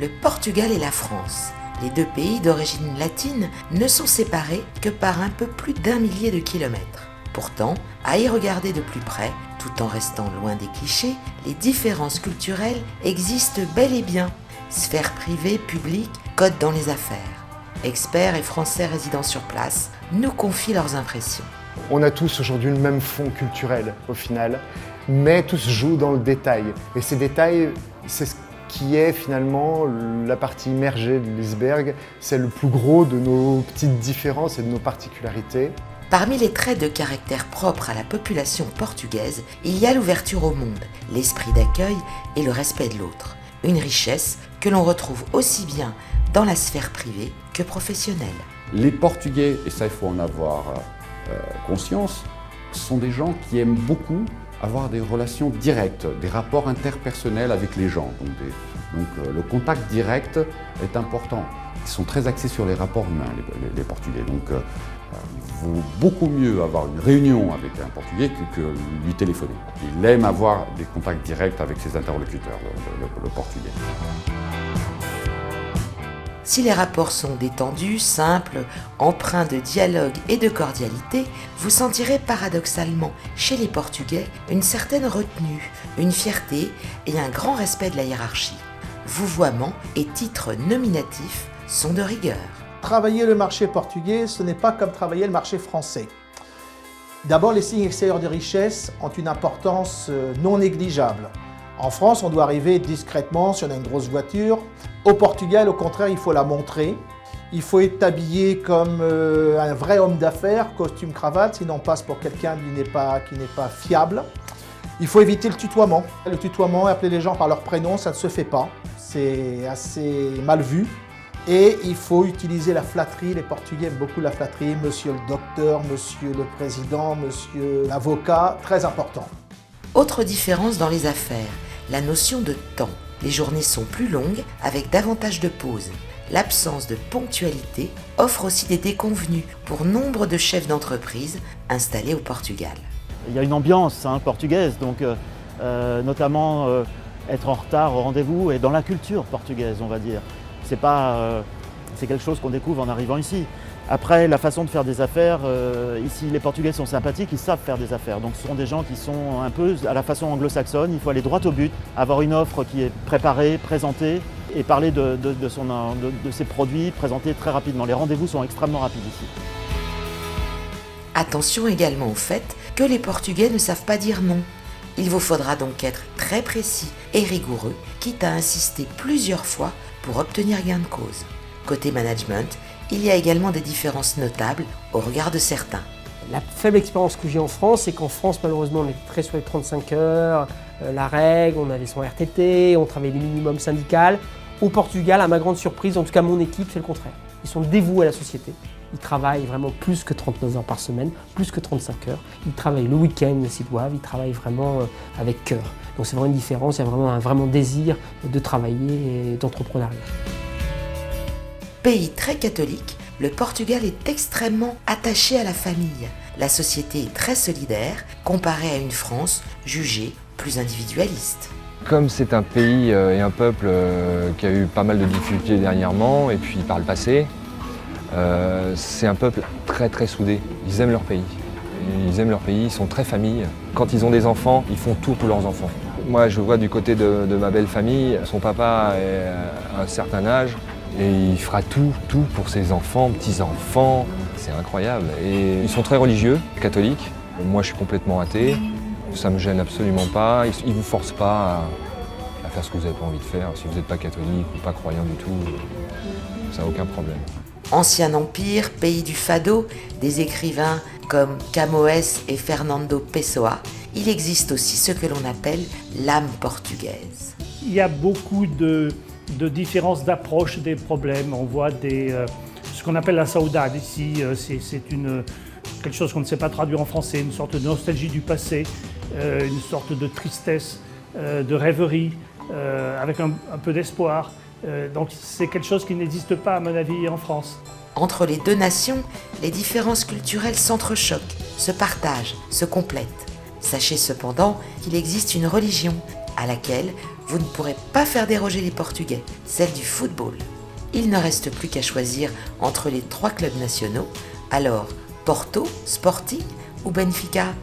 le Portugal et la France. Les deux pays d'origine latine ne sont séparés que par un peu plus d'1 millier de kilomètres. Pourtant, à y regarder de plus près, tout en restant loin des clichés, les différences culturelles existent bel et bien. Sphère privée, publique, code dans les affaires. Experts et Français résidant sur place nous confient leurs impressions. On a tous aujourd'hui le même fond culturel au final, mais tout se joue dans le détail. Et ces détails, c'est ce qui est finalement la partie immergée de l'iceberg. C'est le plus gros de nos petites différences et de nos particularités. Parmi les traits de caractère propres à la population portugaise, il y a l'ouverture au monde, l'esprit d'accueil et le respect de l'autre. Une richesse que l'on retrouve aussi bien dans la sphère privée que professionnelle. Les Portugais, et ça il faut en avoir conscience, sont des gens qui aiment beaucoup avoir des relations directes, des rapports interpersonnels avec les gens. Donc le contact direct est important. Ils sont très axés sur les rapports humains, les Portugais. Donc il vaut beaucoup mieux avoir une réunion avec un Portugais que lui téléphoner. Il aime avoir des contacts directs avec ses interlocuteurs, le Portugais. Si les rapports sont détendus, simples, empreints de dialogue et de cordialité, vous sentirez paradoxalement chez les Portugais une certaine retenue, une fierté et un grand respect de la hiérarchie. Vouvoiement et titres nominatifs sont de rigueur. Travailler le marché portugais, ce n'est pas comme travailler le marché français. D'abord, les signes extérieurs de richesse ont une importance non négligeable. En France, on doit arriver discrètement si on a une grosse voiture. Au Portugal, au contraire, il faut la montrer. Il faut être habillé comme un vrai homme d'affaires, costume, cravate, sinon on passe pour quelqu'un qui n'est pas fiable. Il faut éviter le tutoiement. Le tutoiement, appeler les gens par leur prénom, ça ne se fait pas. C'est assez mal vu. Et il faut utiliser la flatterie. Les Portugais aiment beaucoup la flatterie. Monsieur le docteur, monsieur le président, monsieur l'avocat, très important. Autre différence dans les affaires, la notion de temps. Les journées sont plus longues avec davantage de pauses. L'absence de ponctualité offre aussi des déconvenues pour nombre de chefs d'entreprise installés au Portugal. Il y a une ambiance portugaise, donc notamment être en retard au rendez-vous et dans la culture portugaise, on va dire. C'est quelque chose qu'on découvre en arrivant ici. Après, la façon de faire des affaires, ici les Portugais sont sympathiques, ils savent faire des affaires. Donc ce sont des gens qui sont un peu à la façon anglo-saxonne, il faut aller droit au but, avoir une offre qui est préparée, présentée et parler de ses produits, présentée très rapidement. Les rendez-vous sont extrêmement rapides ici. Attention également au fait que les Portugais ne savent pas dire non. Il vous faudra donc être très précis et rigoureux, quitte à insister plusieurs fois pour obtenir gain de cause. Côté management, il y a également des différences notables au regard de certains. La faible expérience que j'ai en France, c'est qu'en France, malheureusement, on était très sur les 35 heures, la règle, on avait son RTT, on travaillait les minimums syndicales. Au Portugal, à ma grande surprise, en tout cas mon équipe, c'est le contraire. Ils sont dévoués à la société. Ils travaillent vraiment plus que 39 heures par semaine, plus que 35 heures. Ils travaillent le week-end s'ils doivent, ils travaillent vraiment avec cœur. Donc c'est vraiment une différence, il y a vraiment un vraiment désir de travailler et d'entrepreneuriat. Pays très catholique, le Portugal est extrêmement attaché à la famille. La société est très solidaire comparée à une France jugée plus individualiste. Comme c'est un pays et un peuple qui a eu pas mal de difficultés dernièrement et puis par le passé, c'est un peuple très très soudé. Ils aiment leur pays. Ils aiment leur pays, ils sont très famille. Quand ils ont des enfants, ils font tout pour leurs enfants. Moi je vois du côté de ma belle famille, son papa est à un certain âge et il fera tout pour ses enfants, petits-enfants. C'est incroyable. Et ils sont très religieux, catholiques. Moi je suis complètement athée. Ça ne me gêne absolument pas. Ils ne vous forcent pas à faire ce que vous n'avez pas envie de faire. Si vous n'êtes pas catholique ou pas croyant du tout, ça n'a aucun problème. Ancien empire, pays du fado, des écrivains comme Camões et Fernando Pessoa, il existe aussi ce que l'on appelle l'âme portugaise. Il y a beaucoup de différences d'approche des problèmes. On voit ce qu'on appelle la saudade ici, c'est quelque chose qu'on ne sait pas traduire en français, une sorte de nostalgie du passé, une sorte de tristesse, de rêverie, avec un peu d'espoir. Donc c'est quelque chose qui n'existe pas à mon avis en France. Entre les deux nations, les différences culturelles s'entrechoquent, se partagent, se complètent. Sachez cependant qu'il existe une religion à laquelle vous ne pourrez pas faire déroger les Portugais, celle du football. Il ne reste plus qu'à choisir entre les 3 clubs nationaux, alors Porto, Sporting ou Benfica ?